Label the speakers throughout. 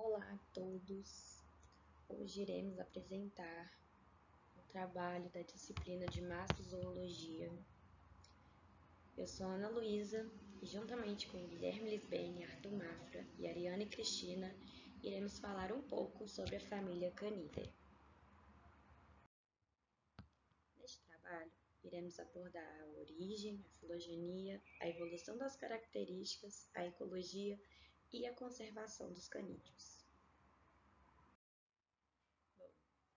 Speaker 1: Olá a todos! Hoje iremos apresentar o trabalho da disciplina de Mastozoologia. Eu sou Ana Luísa e, juntamente com Guilherme Lisbene, Arthur Mafra e Ariane Cristina, iremos falar um pouco sobre a família Canidae. Neste trabalho, iremos abordar a origem, a filogenia, a evolução das características, a ecologia e a conservação dos canídeos. Bom,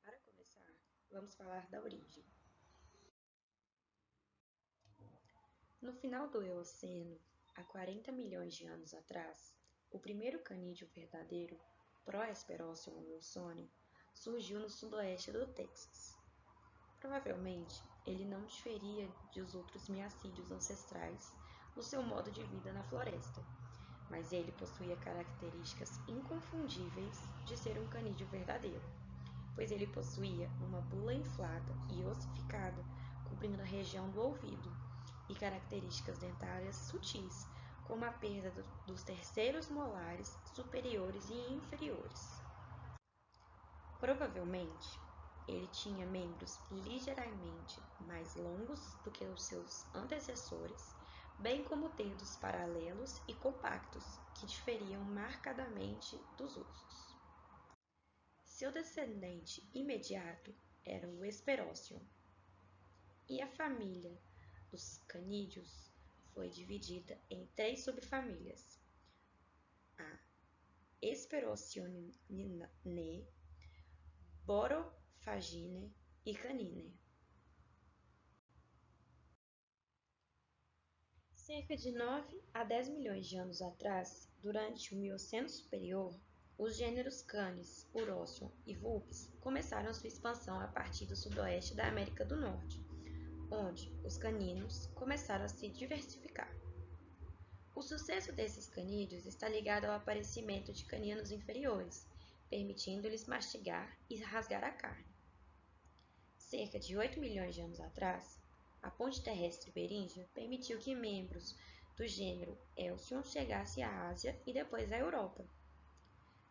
Speaker 1: para começar, vamos falar da origem. No final do Eoceno, há 40 milhões de anos atrás, o primeiro canídeo verdadeiro, Prohesperocion wilsoni, surgiu no sudoeste do Texas. Provavelmente, ele não diferia dos outros miacídeos ancestrais no seu modo de vida na floresta, mas ele possuía características inconfundíveis de ser um canídeo verdadeiro, pois ele possuía uma bula inflada e ossificada cobrindo a região do ouvido e características dentárias sutis, como a perda dos terceiros molares superiores e inferiores. Provavelmente, ele tinha membros ligeiramente mais longos do que os seus antecessores, bem como dedos paralelos e compactos, que diferiam marcadamente dos ossos. Seu descendente imediato era o Hesperocion, e a família dos canídeos foi dividida em 3 subfamílias: a Hesperocionidae, Borophaginae e Caninae. Cerca de 9 a 10 milhões de anos atrás, durante o Mioceno superior, os gêneros Canis, Urocion e Vulpes começaram sua expansão a partir do sudoeste da América do Norte, onde os caninos começaram a se diversificar. O sucesso desses canídeos está ligado ao aparecimento de caninos inferiores, permitindo-lhes mastigar e rasgar a carne. Cerca de 8 milhões de anos atrás, a ponte terrestre beríngia permitiu que membros do gênero Elcion chegassem à Ásia e depois à Europa.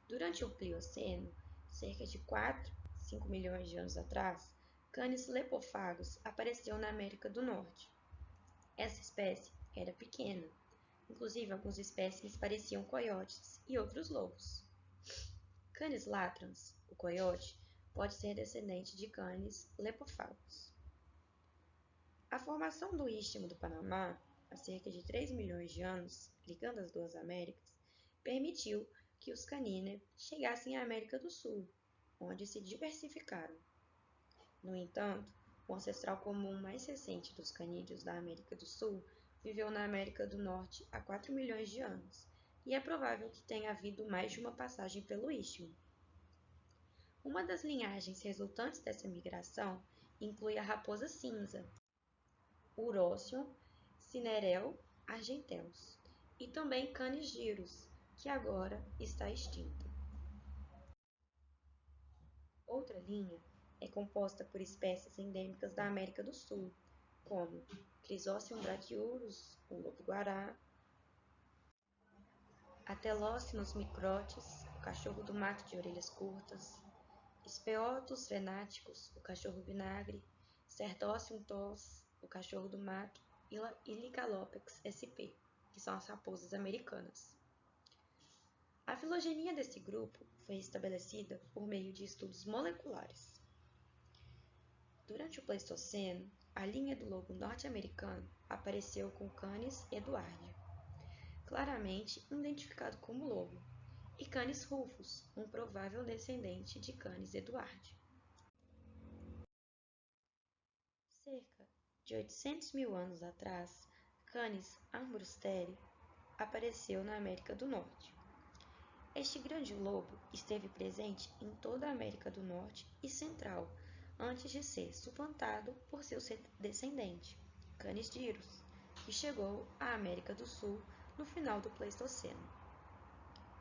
Speaker 1: Durante o Plioceno, cerca de 4 a 5 milhões de anos atrás, Canis lepophagus apareceu na América do Norte. Essa espécie era pequena, inclusive alguns espécimes pareciam coiotes e outros lobos. Canis latrans, o coiote, pode ser descendente de Canis lepophagus. A formação do Istmo do Panamá, há cerca de 3 milhões de anos, ligando as duas Américas, permitiu que os Caninae chegassem à América do Sul, onde se diversificaram. No entanto, o ancestral comum mais recente dos canídeos da América do Sul viveu na América do Norte há 4 milhões de anos, e é provável que tenha havido mais de uma passagem pelo Istmo. Uma das linhagens resultantes dessa migração inclui a raposa cinza, Urocion cinerel argenteus, e também Canis gyrus, que agora está extinta. Outra linha é composta por espécies endêmicas da América do Sul, como Chrysocium brachyurus, o lobo-guará, Atelocynus microtes, o cachorro do mato de orelhas curtas, Speotus venaticus, o cachorro vinagre, Cerdocium tos, o cachorro do mato, e Licalopex sp, que são as raposas americanas. A filogenia desse grupo foi estabelecida por meio de estudos moleculares. Durante o Pleistoceno, a linha do lobo norte-americano apareceu com Canis eduardi, claramente identificado como lobo, e Canis rufus, um provável descendente de Canis eduardi. Cerca de 800 mil anos atrás, Canis armbrusteri apareceu na América do Norte. Este grande lobo esteve presente em toda a América do Norte e Central, antes de ser suplantado por seu descendente, Canis gyrus, que chegou à América do Sul no final do Pleistoceno.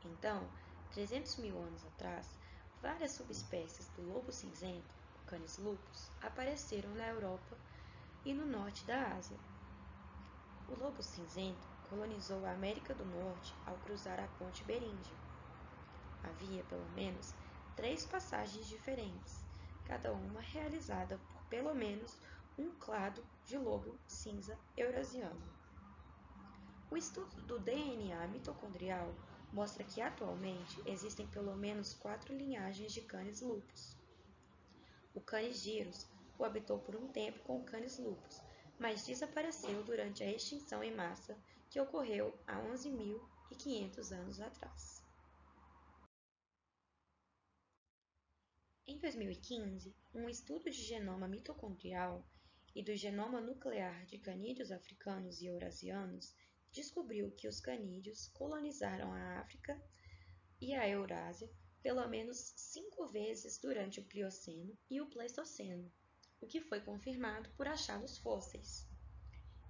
Speaker 1: Então, 300 mil anos atrás, várias subespécies do lobo cinzento, Canis lupus, apareceram na Europa e no norte da Ásia. O lobo cinzento colonizou a América do Norte ao cruzar a ponte beríndia. havia pelo menos 3 passagens diferentes, cada uma realizada por pelo menos um clado de lobo cinza eurasiano. O estudo do DNA mitocondrial mostra que atualmente existem pelo menos 4 linhagens de Canis lupus. O Canis gyrus coabitou por um tempo com o Canis lupus, mas desapareceu durante a extinção em massa que ocorreu há 11.500 anos atrás. Em 2015, um estudo de genoma mitocondrial e do genoma nuclear de canídeos africanos e eurasianos descobriu que os canídeos colonizaram a África e a Eurásia pelo menos 5 vezes durante o Plioceno e o Pleistoceno, o que foi confirmado por achados fósseis.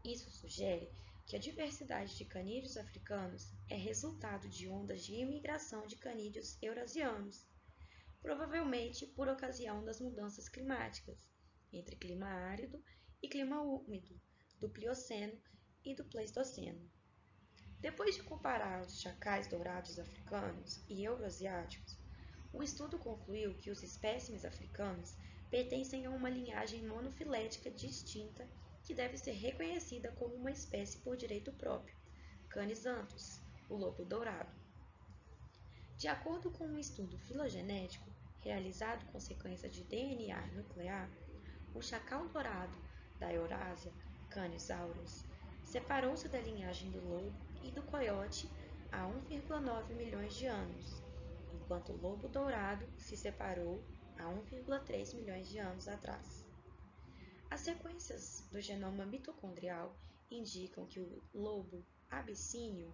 Speaker 1: Isso sugere que a diversidade de canídeos africanos é resultado de ondas de imigração de canídeos eurasianos, provavelmente por ocasião das mudanças climáticas entre clima árido e clima úmido do Plioceno e do Pleistoceno. Depois de comparar os chacais dourados africanos e euroasiáticos, o estudo concluiu que os espécimes africanos pertencem a uma linhagem monofilética distinta que deve ser reconhecida como uma espécie por direito próprio, Canis anthus, o lobo dourado. De acordo com um estudo filogenético realizado com sequência de DNA nuclear, o chacal dourado da Eurásia, Canis aureus, separou-se da linhagem do lobo e do coiote há 1,9 milhões de anos, enquanto o lobo dourado se separou há 1,3 milhões de anos atrás. As sequências do genoma mitocondrial indicam que o lobo abissíneo,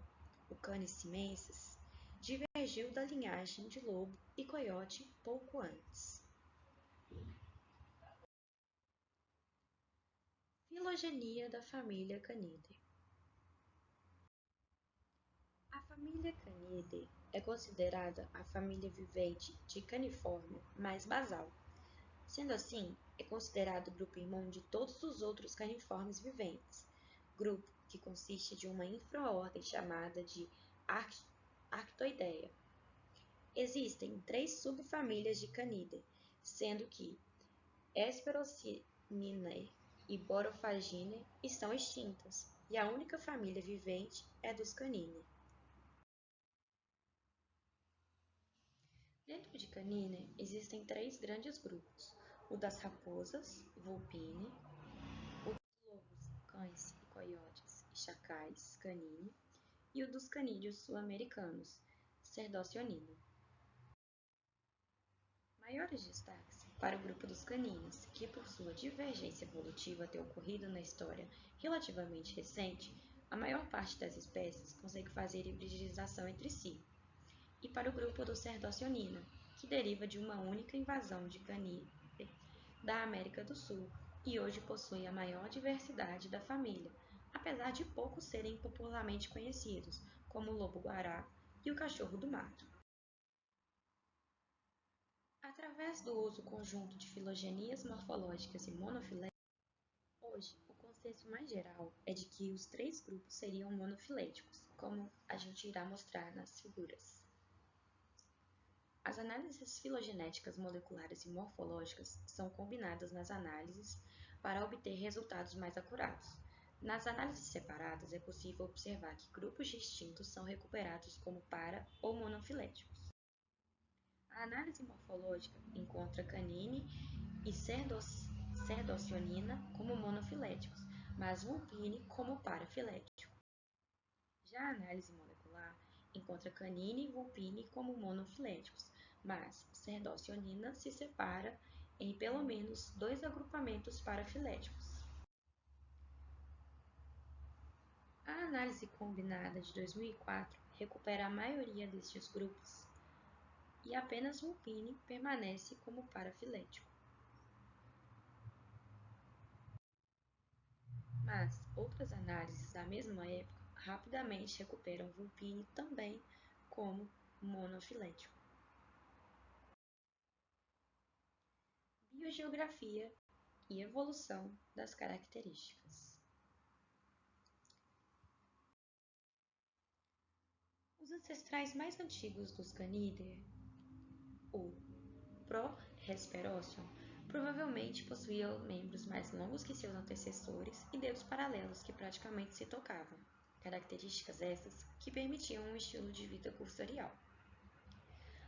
Speaker 1: o Canis simensis, divergiu da linhagem de lobo e coiote pouco antes. Filogenia da família Canidae. A família Canidae é considerada a família vivente de caniforme mais basal. Sendo assim, é considerado o grupo irmão de todos os outros caniformes viventes, grupo que consiste de uma infraordem chamada de Arctoidea. Existem 3 subfamílias de Canidae, sendo que Hesperocinidae e Borophagidae estão extintas, e a única família vivente é dos Caninae. Dentro de Caninae existem 3 grandes grupos: o das raposas, Vulpinae, o dos lobos, cães e coiotes e chacais, Canine, e o dos canídeos sul-americanos, Cerdocionina. Maiores destaques para o grupo dos canines, que por sua divergência evolutiva ter ocorrido na história relativamente recente, a maior parte das espécies consegue fazer hibridização entre si, e para o grupo do Cerdocionina, que deriva de uma única invasão de canídeos da América do Sul e hoje possui a maior diversidade da família, apesar de poucos serem popularmente conhecidos, como o lobo-guará e o cachorro do mato. Através do uso conjunto de filogenias morfológicas e monofiléticas, hoje o consenso mais geral é de que os 3 grupos seriam monofiléticos, como a gente irá mostrar nas figuras. As análises filogenéticas moleculares e morfológicas são combinadas nas análises para obter resultados mais acurados. Nas análises separadas, é possível observar que grupos distintos são recuperados como para ou monofiléticos. A análise morfológica encontra Canine e Cerdocionina como monofiléticos, mas Vulpine como parafilético. Já a análise molecular encontra Canine e Vulpine como monofiléticos, mas Cerdocionina se separa em pelo menos 2 agrupamentos parafiléticos. A análise combinada de 2004 recupera a maioria destes grupos e apenas Vulpine permanece como parafilético. Mas outras análises da mesma época rapidamente recuperam Vulpine também como monofilético. Biogeografia e evolução das características. Os ancestrais mais antigos dos Canidae, o Prohesperosaurion, provavelmente possuíam membros mais longos que seus antecessores e dedos paralelos que praticamente se tocavam, características essas que permitiam um estilo de vida cursorial.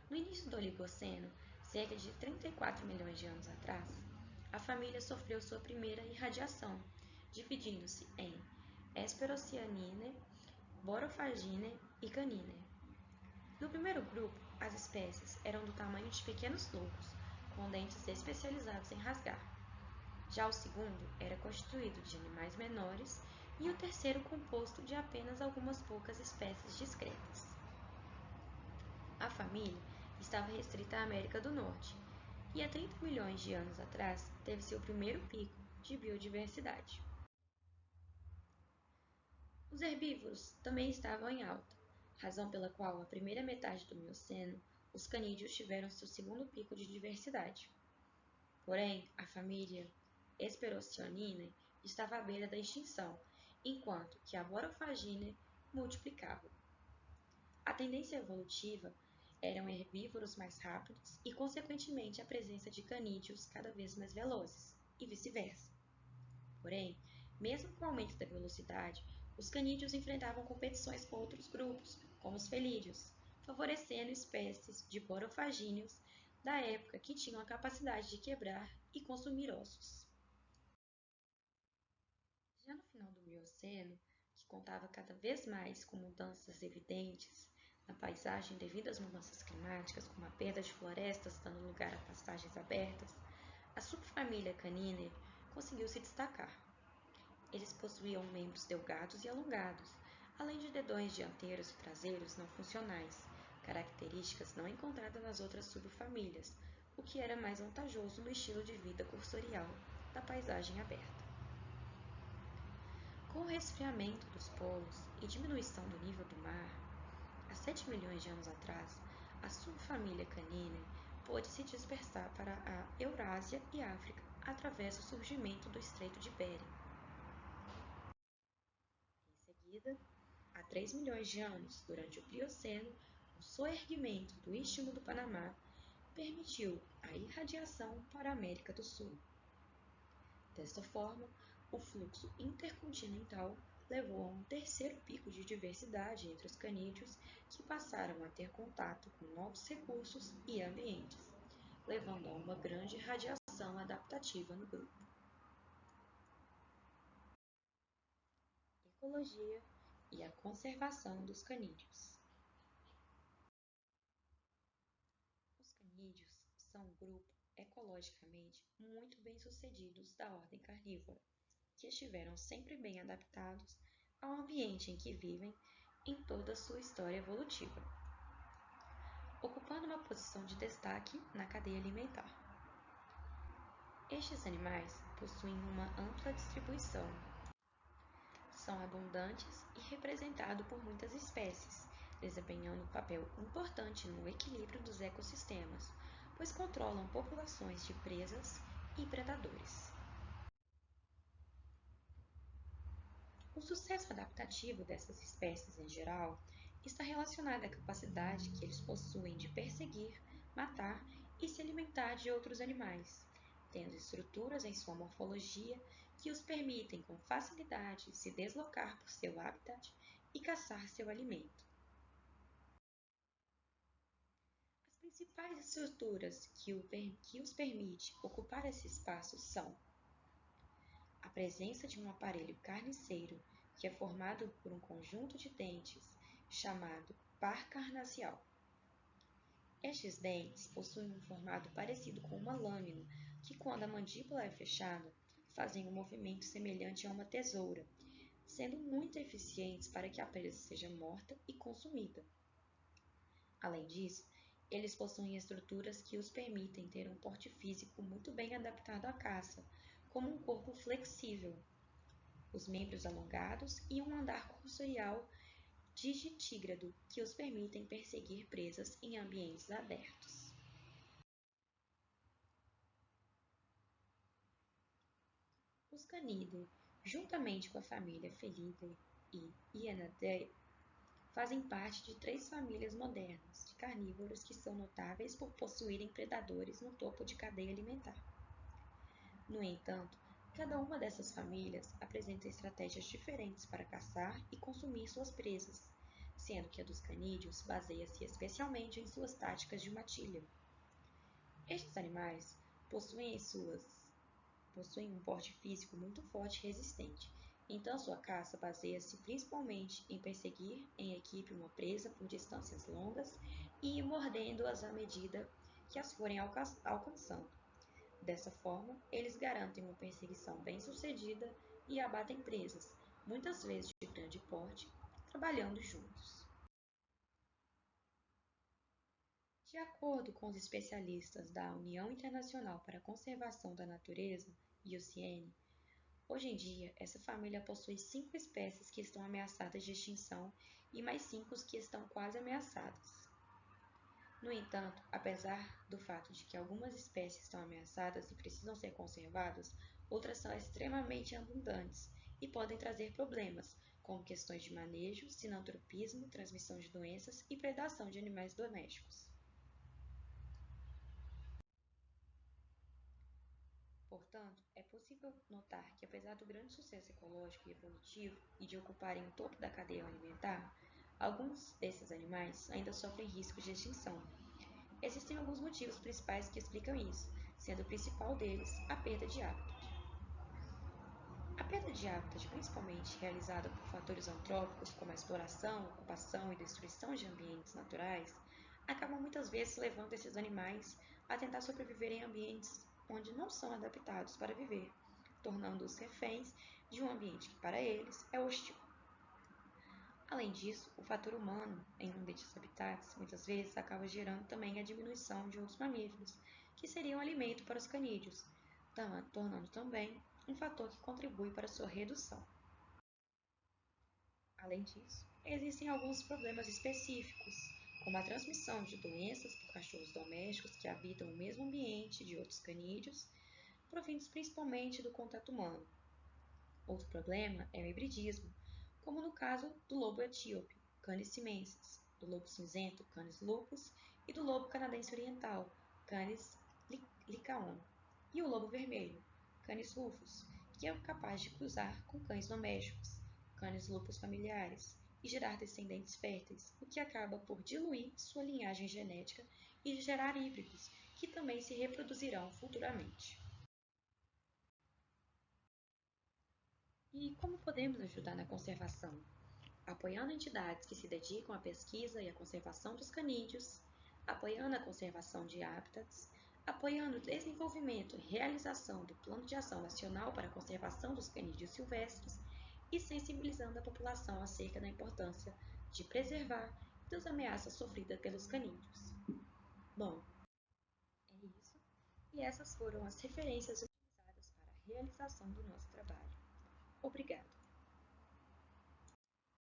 Speaker 1: No início do Oligoceno, cerca de 34 milhões de anos atrás, a família sofreu sua primeira irradiação, dividindo-se em Hesperocyaninae, Borophaginae e Caninae. No primeiro grupo, as espécies eram do tamanho de pequenos lobos, com dentes especializados em rasgar. Já o segundo era constituído de animais menores e o terceiro composto de apenas algumas poucas espécies discretas. A família estava restrita à América do Norte e há 30 milhões de anos atrás teve seu primeiro pico de biodiversidade. Os herbívoros também estavam em alta, razão pela qual, na primeira metade do Mioceno, os canídeos tiveram seu segundo pico de diversidade. Porém, a família Hesperocyaninae estava à beira da extinção, enquanto que a Borophaginae multiplicava. A tendência evolutiva eram herbívoros mais rápidos e, consequentemente, a presença de canídeos cada vez mais velozes, e vice-versa. Porém, mesmo com o aumento da velocidade, os canídeos enfrentavam competições com outros grupos, como os felídeos, favorecendo espécies de borofagíneos da época que tinham a capacidade de quebrar e consumir ossos. Já no final do Mioceno, que contava cada vez mais com mudanças evidentes na paisagem devido às mudanças climáticas, como a perda de florestas dando lugar a pastagens abertas, a subfamília Caninae conseguiu se destacar. Eles possuíam membros delgados e alongados, além de dedões dianteiros e traseiros não funcionais, características não encontradas nas outras subfamílias, o que era mais vantajoso no estilo de vida cursorial da paisagem aberta. Com o resfriamento dos polos e diminuição do nível do mar, há 7 milhões de anos atrás, a subfamília Caninae pôde se dispersar para a Eurásia e África através do surgimento do Estreito de Bering. Em seguida, há 3 milhões de anos, durante o Plioceno, o soerguimento do Istmo do Panamá permitiu a irradiação para a América do Sul. Desta forma, o fluxo intercontinental levou a um terceiro pico de diversidade entre os canídeos que passaram a ter contato com novos recursos e ambientes, levando a uma grande radiação adaptativa no grupo. Ecologia e a conservação dos canídeos. Os canídeos são um grupo ecologicamente muito bem-sucedidos da ordem carnívora, que estiveram sempre bem adaptados ao ambiente em que vivem em toda a sua história evolutiva, ocupando uma posição de destaque na cadeia alimentar. Estes animais possuem uma ampla distribuição, são abundantes e representados por muitas espécies, desempenhando um papel importante no equilíbrio dos ecossistemas, pois controlam populações de presas e predadores. O sucesso adaptativo dessas espécies em geral está relacionado à capacidade que eles possuem de perseguir, matar e se alimentar de outros animais, tendo estruturas em sua morfologia que os permitem com facilidade se deslocar por seu habitat e caçar seu alimento. As principais estruturas que os permite ocupar esse espaço são a presença de um aparelho carniceiro que é formado por um conjunto de dentes chamado par carnassial. Estes dentes possuem um formato parecido com uma lâmina que, quando a mandíbula é fechada, fazem um movimento semelhante a uma tesoura, sendo muito eficientes para que a presa seja morta e consumida. Além disso, eles possuem estruturas que os permitem ter um porte físico muito bem adaptado à caça, como um corpo flexível, os membros alongados e um andar cursorial digitígrado que os permitem perseguir presas em ambientes abertos. Os Canidae, juntamente com a família Felidae e Hyaenidae, fazem parte de 3 famílias modernas de carnívoros que são notáveis por possuírem predadores no topo de cadeia alimentar. No entanto, cada uma dessas famílias apresenta estratégias diferentes para caçar e consumir suas presas, sendo que a dos canídeos baseia-se especialmente em suas táticas de matilha. Estes animais possuem um porte físico muito forte e resistente, então sua caça baseia-se principalmente em perseguir em equipe uma presa por distâncias longas e ir mordendo-as à medida que as forem alcançando. Dessa forma, eles garantem uma perseguição bem-sucedida e abatem presas, muitas vezes de grande porte, trabalhando juntos. De acordo com os especialistas da União Internacional para a Conservação da Natureza, IUCN, hoje em dia essa família possui 5 espécies que estão ameaçadas de extinção e mais 5 que estão quase ameaçadas. No entanto, apesar do fato de que algumas espécies estão ameaçadas e precisam ser conservadas, outras são extremamente abundantes e podem trazer problemas, como questões de manejo, sinantropismo, transmissão de doenças e predação de animais domésticos. Portanto, é possível notar que, apesar do grande sucesso ecológico e evolutivo e de ocuparem o topo da cadeia alimentar, alguns desses animais ainda sofrem risco de extinção. Existem alguns motivos principais que explicam isso, sendo o principal deles a perda de hábitat. A perda de hábitat, principalmente realizada por fatores antrópicos como a exploração, ocupação e destruição de ambientes naturais, acaba muitas vezes levando esses animais a tentar sobreviver em ambientes onde não são adaptados para viver, tornando-os reféns de um ambiente que para eles é hostil. Além disso, o fator humano em um destes habitats muitas vezes acaba gerando também a diminuição de outros mamíferos, que seriam alimento para os canídeos, tornando também um fator que contribui para sua redução. Além disso, existem alguns problemas específicos, como a transmissão de doenças por cachorros domésticos que habitam o mesmo ambiente de outros canídeos, provindos principalmente do contato humano. Outro problema é o hibridismo, como no caso do lobo etíope, Canis simensis, do lobo cinzento, Canis lupus, e do lobo canadense oriental, Canis lycaon, e o lobo vermelho, Canis rufus, que é capaz de cruzar com cães domésticos, Canis lupus familiares, e gerar descendentes férteis, o que acaba por diluir sua linhagem genética e gerar híbridos, que também se reproduzirão futuramente. E como podemos ajudar na conservação? Apoiando entidades que se dedicam à pesquisa e à conservação dos canídeos, apoiando a conservação de hábitats, apoiando o desenvolvimento e realização do Plano de Ação Nacional para a Conservação dos Canídeos Silvestres e sensibilizando a população acerca da importância de preservar e das ameaças sofridas pelos canídeos. Bom, é isso. E essas foram as referências utilizadas para a realização do nosso trabalho. Obrigado!